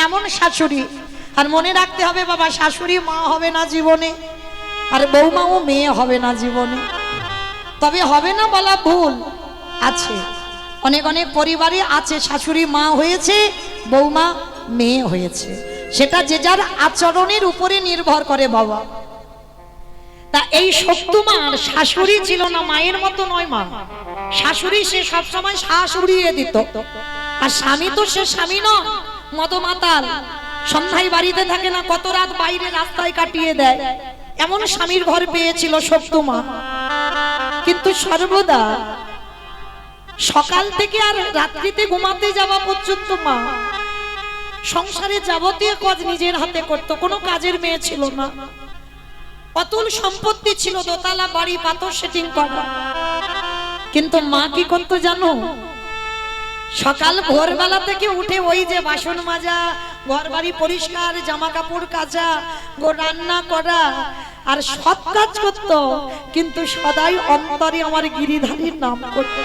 এমন শাশুড়ি। আর মনে রাখতে হবে বাবা, শাশুড়ি মা হবে না জীবনে, আর বৌমাও মেয়ে হবে না জীবনে। তবে হবে না বলা ভুল, আছে অনেক অনেক পরিবারে আছে শাশুড়ি মা হয়েছে, বৌমা মেয়ে হয়েছে। সেটা যে যার আচরণের উপরে নির্ভর করে বাবা। তা এই শক্তিমার শাশুড়ি ছিল না, মায়ের মতো নয় মা। শাশুড়ি সে সবসময় শ্বাস উড়িয়ে দিত, আর স্বামী তো সে স্বামী নয়, মদমাতাল, সন্ধ্যায় বাড়িতে থাকে না, কত রাত বাইরে রাস্তায় কাটিয়ে দেয়, এমন স্বামীর ঘর পেয়েছিল শক্তিমা। কিন্তু সর্বদা সকাল থেকে আর রাত্রিতে ঘুমাতে যাওয়া পর্যন্ত মা সংসারে যাবতীয় কাজ নিজের হাতে করত, কোনো কাজের মেয়ে ছিল না। অতুল সম্পত্তি ছিল, দোতলা বাড়ি, পাথর সেটিং করা। কিন্তু মা কি করতো জানো? সকাল ভোরবেলা থেকে উঠে ওই যে বাসন মাজা, ঘর বাড়ি পরিষ্কার, জামা কাপড় কাচা, রান্না করা, আর সব কাজ করতো, কিন্তু সদাই অন্তরে আমার গিরিধারীর নাম করতো।